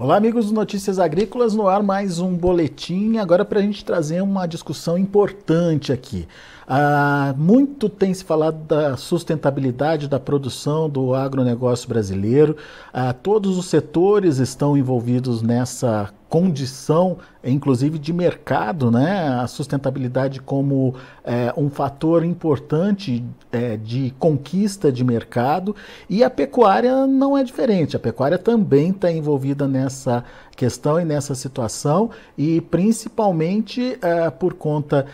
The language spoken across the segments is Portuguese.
Olá, amigos do Notícias Agrícolas, no ar mais um boletim, agora para a gente trazer uma discussão importante aqui. Muito tem se falado da sustentabilidade da produção do agronegócio brasileiro, todos os setores estão envolvidos nessa condição, inclusive de mercado, né? A sustentabilidade como um fator importante de conquista de mercado, e a pecuária não é diferente, a pecuária também está envolvida nessa questão e nessa situação, e principalmente por conta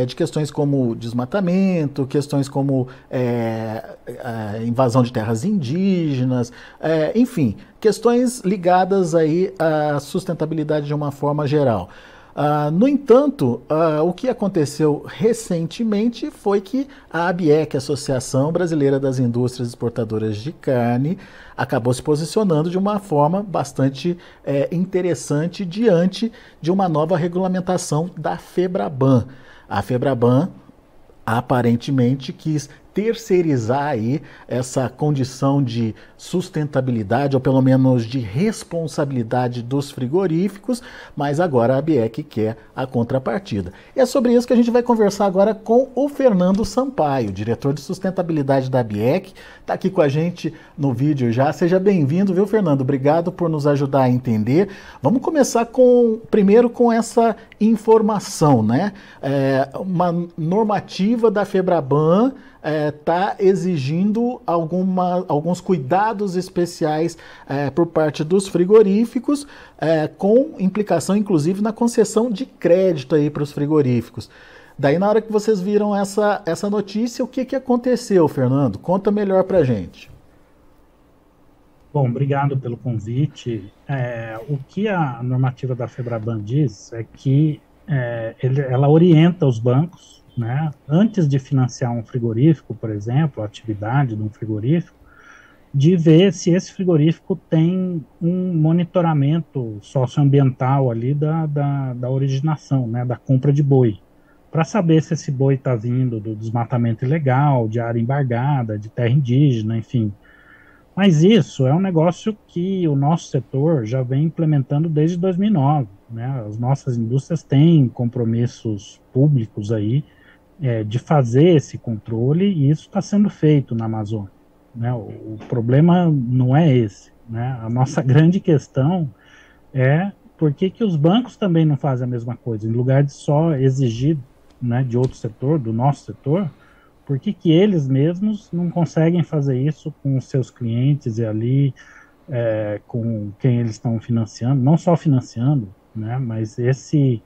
de questões como desmatamento, questões como invasão de terras indígenas, enfim, questões ligadas aí à sustentabilidade de uma forma geral. No entanto, o que aconteceu recentemente foi que a ABIEC, Associação Brasileira das Indústrias Exportadoras de Carne, acabou se posicionando de uma forma bastante interessante diante de uma nova regulamentação da FEBRABAN. A FEBRABAN aparentemente quis terceirizar aí essa condição de sustentabilidade, ou pelo menos de responsabilidade dos frigoríficos, mas agora a ABIEC quer a contrapartida. E é sobre isso que a gente vai conversar agora com o Fernando Sampaio, diretor de sustentabilidade da ABIEC, está aqui com a gente no vídeo já. Seja bem-vindo, viu, Fernando? Obrigado por nos ajudar a entender. Vamos começar primeiro com essa informação, né? Uma normativa da FEBRABAN está exigindo alguns cuidados especiais por parte dos frigoríficos, com implicação inclusive na concessão de crédito aí para os frigoríficos. Daí, na hora que vocês viram essa notícia, o que aconteceu, Fernando? Conta melhor para a gente. Bom, obrigado pelo convite. O que a normativa da FEBRABAN diz é que ela orienta os bancos, né, antes de financiar um frigorífico, por exemplo, a atividade de um frigorífico, de ver se esse frigorífico tem um monitoramento socioambiental ali da originação, né, da compra de boi, para saber se esse boi está vindo do desmatamento ilegal, de área embargada, de terra indígena, enfim. Mas isso é um negócio que o nosso setor já vem implementando desde 2009, né? As nossas indústrias têm compromissos públicos aí, de fazer esse controle, e isso está sendo feito na Amazônia, né? O problema não é esse, né? A nossa grande questão é por que os bancos também não fazem a mesma coisa, em lugar de só exigir, né, de outro setor, do nosso setor, por que eles mesmos não conseguem fazer isso com os seus clientes e ali, com quem eles estão financiando, não só financiando, né, mas esse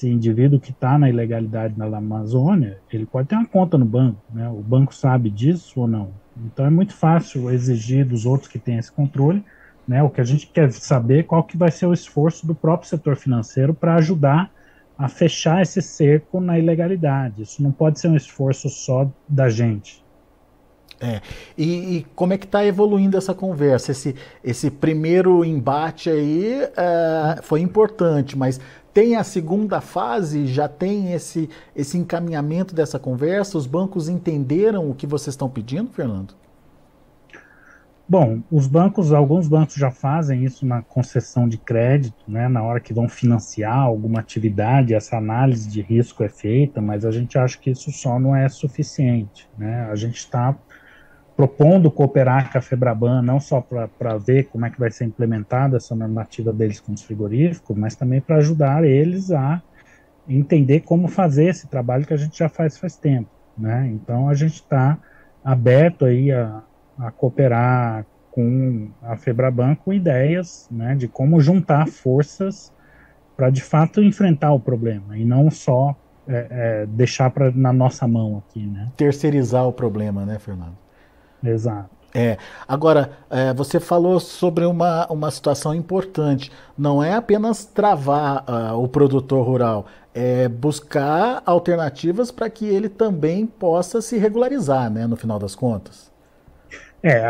indivíduo que está na ilegalidade na Amazônia, ele pode ter uma conta no banco, né? O banco sabe disso ou não? Então é muito fácil exigir dos outros que têm esse controle, né? O que a gente quer saber é qual que vai ser o esforço do próprio setor financeiro para ajudar a fechar esse cerco na ilegalidade. Isso não pode ser um esforço só da gente. E como é que está evoluindo essa conversa? Esse primeiro embate aí foi importante, mas tem a segunda fase, já tem esse encaminhamento dessa conversa? Os bancos entenderam o que vocês estão pedindo, Fernando? Bom, alguns bancos já fazem isso na concessão de crédito, né, na hora que vão financiar alguma atividade, essa análise de risco é feita, mas a gente acha que isso só não é suficiente, né? A gente está propondo cooperar com a FEBRABAN, não só para ver como é que vai ser implementada essa normativa deles com os frigoríficos, mas também para ajudar eles a entender como fazer esse trabalho que a gente já faz tempo, né? Então a gente está aberto aí a cooperar com a FEBRABAN com ideias, né, de como juntar forças para de fato enfrentar o problema e não só deixar na nossa mão aqui, né? Terceirizar o problema, né, Fernando? Exato. Agora, você falou sobre uma situação importante. Não é apenas travar o produtor rural, é buscar alternativas para que ele também possa se regularizar, né, no final das contas.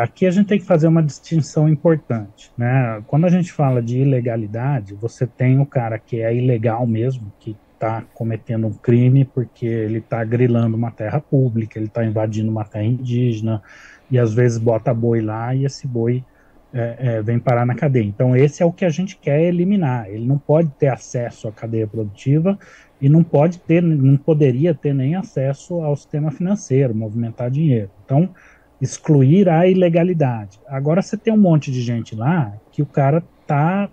Aqui a gente tem que fazer uma distinção importante, né? Quando a gente fala de ilegalidade, você tem o cara que é ilegal mesmo, que está cometendo um crime porque ele está grilando uma terra pública, ele está invadindo uma terra indígena, e às vezes bota boi lá, e esse boi vem parar na cadeia. Então, esse é o que a gente quer eliminar. Ele não pode ter acesso à cadeia produtiva e não poderia ter nem acesso ao sistema financeiro, movimentar dinheiro. Então, excluir a ilegalidade. Agora, você tem um monte de gente lá que o cara está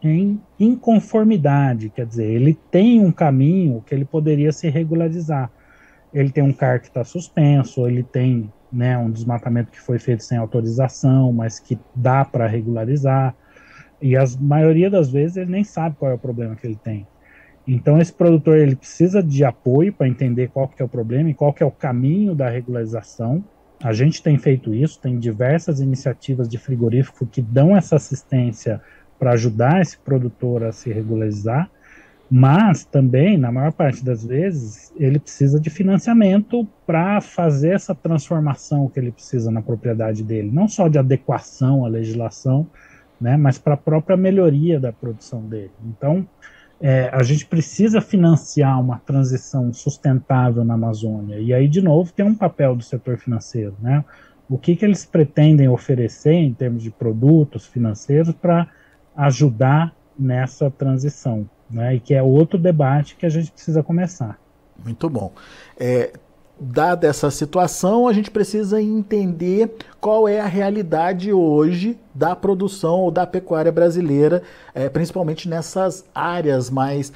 em inconformidade, quer dizer, ele tem um caminho que ele poderia se regularizar. Ele tem um CAR que está suspenso, ele tem, né, um desmatamento que foi feito sem autorização, mas que dá para regularizar, e a maioria das vezes ele nem sabe qual é o problema que ele tem. Então esse produtor ele precisa de apoio para entender qual que é o problema e qual que é o caminho da regularização. A gente tem feito isso, tem diversas iniciativas de frigorífico que dão essa assistência para ajudar esse produtor a se regularizar, mas também, na maior parte das vezes, ele precisa de financiamento para fazer essa transformação que ele precisa na propriedade dele, não só de adequação à legislação, né, mas para a própria melhoria da produção dele. Então, a gente precisa financiar uma transição sustentável na Amazônia, e aí, de novo, tem um papel do setor financeiro, né? O que eles pretendem oferecer em termos de produtos financeiros para ajudar nessa transição, né? E que é outro debate que a gente precisa começar. Muito bom. Dada essa situação, a gente precisa entender qual é a realidade hoje da produção ou da pecuária brasileira, principalmente nessas áreas mais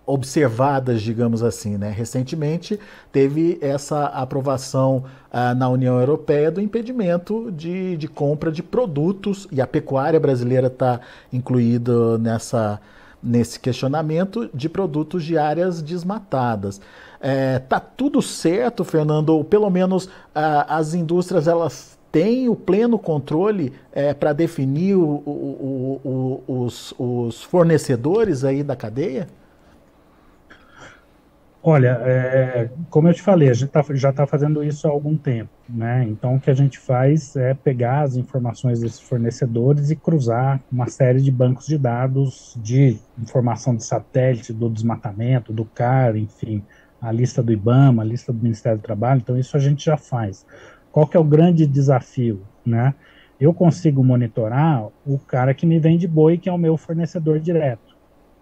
observadas, digamos assim, né? Recentemente teve essa aprovação na União Europeia do impedimento de compra de produtos, e a pecuária brasileira está incluída nesse questionamento de produtos de áreas desmatadas. Tá tudo certo, Fernando? Ou pelo menos as indústrias elas têm o pleno controle para definir os fornecedores aí da cadeia? Olha, como eu te falei, a gente já está fazendo isso há algum tempo, né? Então, o que a gente faz é pegar as informações desses fornecedores e cruzar uma série de bancos de dados de informação de satélite, do desmatamento, do CAR, enfim, a lista do IBAMA, a lista do Ministério do Trabalho. Então, isso a gente já faz. Qual que é o grande desafio, né? Eu consigo monitorar o cara que me vende boi, que é o meu fornecedor direto.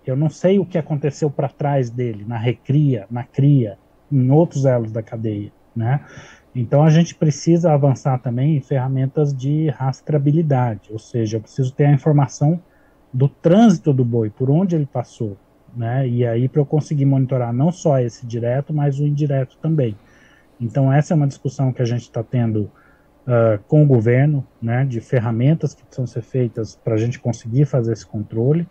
Eu não sei o que aconteceu para trás dele, na recria, na cria, em outros elos da cadeia, né? Então a gente precisa avançar também em ferramentas de rastreabilidade, ou seja, eu preciso ter a informação do trânsito do boi, por onde ele passou, né? E aí para eu conseguir monitorar não só esse direto, mas o indireto também. Então essa é uma discussão que a gente está tendo com o governo, né? De ferramentas que precisam ser feitas para a gente conseguir fazer esse controle.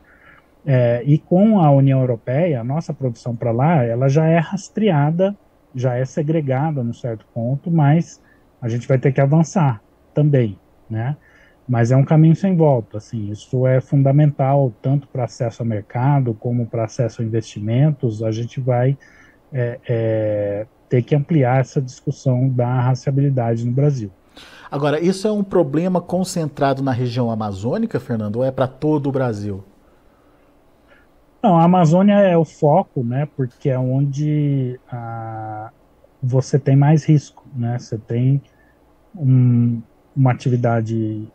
E com a União Europeia, a nossa produção para lá, ela já é rastreada, já é segregada num certo ponto, mas a gente vai ter que avançar também, né? Mas é um caminho sem volta, assim, isso é fundamental tanto para acesso ao mercado como para acesso a investimentos. A gente vai ter que ampliar essa discussão da rastreabilidade no Brasil. Agora, isso é um problema concentrado na região amazônica, Fernando, ou é para todo o Brasil? Não, a Amazônia é o foco, né? Porque é onde você tem mais risco, né? Você tem uma atividade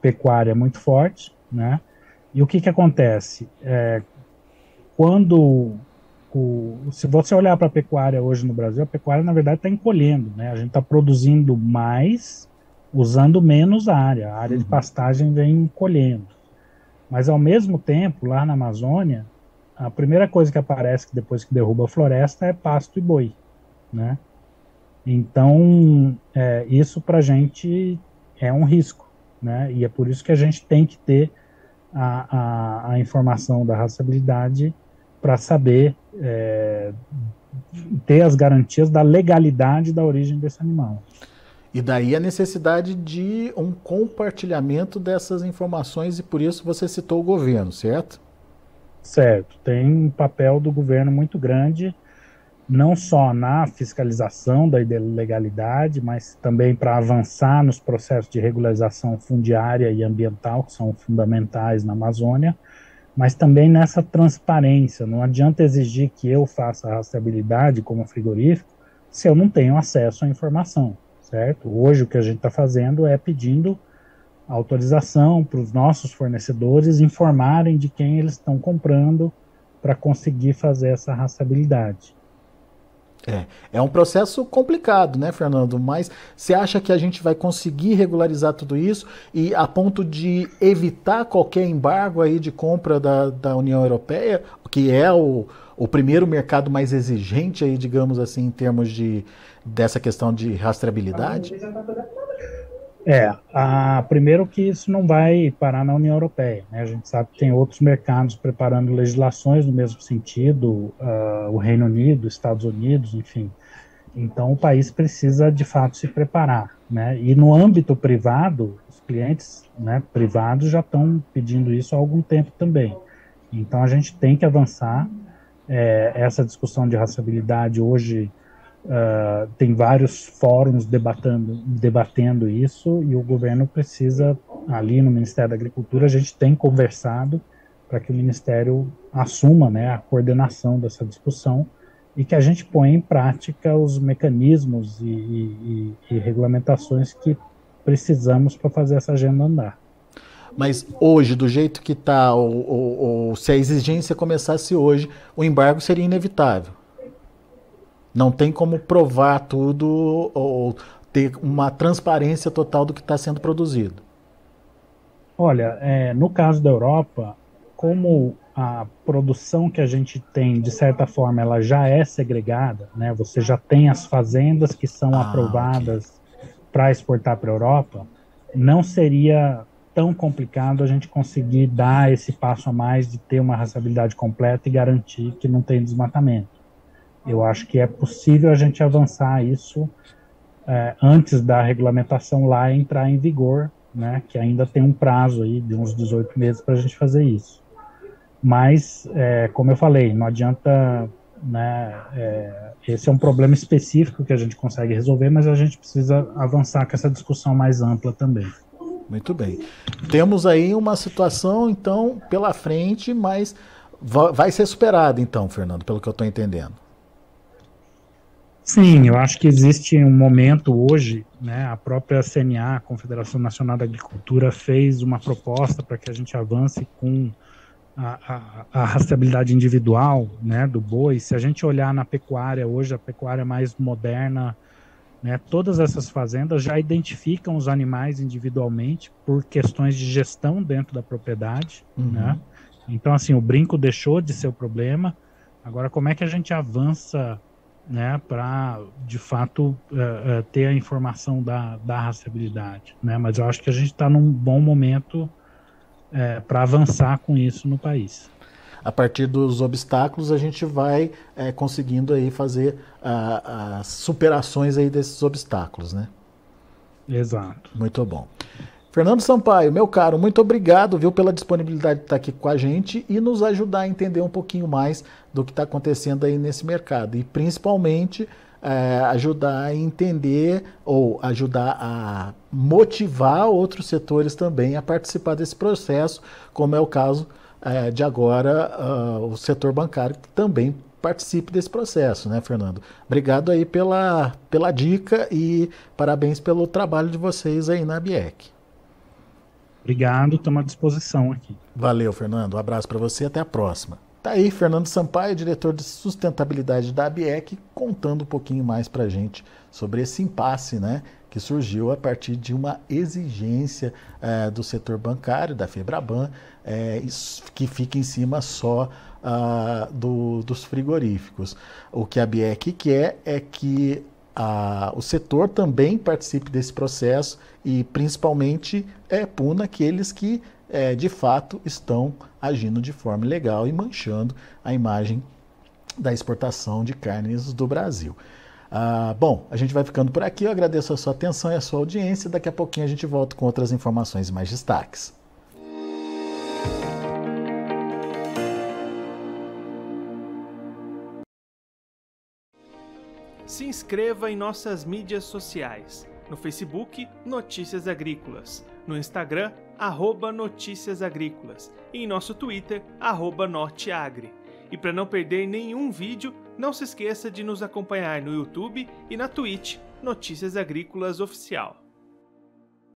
pecuária muito forte, né? E o que acontece? Se você olhar para a pecuária hoje no Brasil, a pecuária, na verdade, está encolhendo, né? A gente está produzindo mais, usando menos área. A área de pastagem vem encolhendo. Mas, ao mesmo tempo, lá na Amazônia, a primeira coisa que aparece depois que derruba a floresta é pasto e boi, né? Então, isso para a gente é um risco, né? E é por isso que a gente tem que ter a informação da rastreabilidade para saber ter as garantias da legalidade da origem desse animal. E daí a necessidade de um compartilhamento dessas informações, e por isso você citou o governo, certo? Certo. Tem um papel do governo muito grande, não só na fiscalização da ilegalidade, mas também para avançar nos processos de regularização fundiária e ambiental, que são fundamentais na Amazônia, mas também nessa transparência. Não adianta exigir que eu faça a rastreabilidade como frigorífico se eu não tenho acesso à informação. certo? Hoje o que a gente está fazendo é pedindo autorização para os nossos fornecedores informarem de quem eles estão comprando para conseguir fazer essa rastreabilidade. É um processo complicado, né, Fernando? Mas você acha que a gente vai conseguir regularizar tudo isso e a ponto de evitar qualquer embargo aí de compra da União Europeia, que é o primeiro mercado mais exigente aí, digamos assim, em termos dessa questão de rastreabilidade? Primeiro que isso não vai parar na União Europeia, né? A gente sabe que tem outros mercados preparando legislações no mesmo sentido, o Reino Unido, Estados Unidos, enfim. Então o país precisa de fato se preparar, né? E no âmbito privado, os clientes, né, privados já estão pedindo isso há algum tempo também. Então a gente tem que avançar. Essa discussão de rastreabilidade hoje tem vários fóruns debatendo isso e o governo precisa, ali no Ministério da Agricultura, a gente tem conversado para que o Ministério assuma, né, a coordenação dessa discussão e que a gente ponha em prática os mecanismos e regulamentações que precisamos para fazer essa agenda andar. Mas hoje, do jeito que está, se a exigência começasse hoje, o embargo seria inevitável. Não tem como provar tudo ou ter uma transparência total do que está sendo produzido. Olha, no caso da Europa, como a produção que a gente tem, de certa forma, ela já é segregada, né? Você já tem as fazendas que são aprovadas para exportar para a Europa, não seria tão complicado a gente conseguir dar esse passo a mais de ter uma rastreabilidade completa e garantir que não tem desmatamento. Eu acho que é possível a gente avançar isso antes da regulamentação lá entrar em vigor, né, que ainda tem um prazo aí de uns 18 meses para a gente fazer isso. Mas, como eu falei, não adianta, né, esse é um problema específico que a gente consegue resolver, mas a gente precisa avançar com essa discussão mais ampla também. Muito bem. Temos aí uma situação, então, pela frente, mas vai ser superada, então, Fernando, pelo que eu estou entendendo. Sim, eu acho que existe um momento hoje, né, a própria CNA, a Confederação Nacional da Agricultura, fez uma proposta para que a gente avance com a rastreabilidade individual, né, do boi. Se a gente olhar na pecuária hoje, a pecuária mais moderna, né, todas essas fazendas já identificam os animais individualmente por questões de gestão dentro da propriedade, né? Então, assim, o brinco deixou de ser o problema. Agora, como é que a gente avança, né, para, de fato, ter a informação da rastreabilidade, né? Mas eu acho que a gente está num bom momento para avançar com isso no país. A partir dos obstáculos, a gente vai conseguindo aí fazer as superações aí desses obstáculos, né? Exato. Muito bom. Fernando Sampaio, meu caro, muito obrigado, viu, pela disponibilidade de estar aqui com a gente e nos ajudar a entender um pouquinho mais do que está acontecendo aí nesse mercado. E principalmente ajudar a entender ou ajudar a motivar outros setores também a participar desse processo, como é o caso de agora o setor bancário, que também participe desse processo, né, Fernando? Obrigado aí pela dica e parabéns pelo trabalho de vocês aí na ABIEC. Obrigado, estamos à disposição aqui. Valeu, Fernando. Um abraço para você e até a próxima. Tá aí, Fernando Sampaio, diretor de sustentabilidade da ABIEC, contando um pouquinho mais para a gente sobre esse impasse, né, que surgiu a partir de uma exigência do setor bancário, da FEBRABAN, que fica em cima só dos frigoríficos. O que a ABIEC quer é que o setor também participe desse processo e principalmente puna aqueles que de fato estão agindo de forma ilegal e manchando a imagem da exportação de carnes do Brasil. Bom, a gente vai ficando por aqui, eu agradeço a sua atenção e a sua audiência, daqui a pouquinho a gente volta com outras informações e mais destaques. Se inscreva em nossas mídias sociais. No Facebook, Notícias Agrícolas. No Instagram, @Notícias Agrícolas. E em nosso Twitter, @Norteagri. E para não perder nenhum vídeo, não se esqueça de nos acompanhar no YouTube e na Twitch, Notícias Agrícolas Oficial.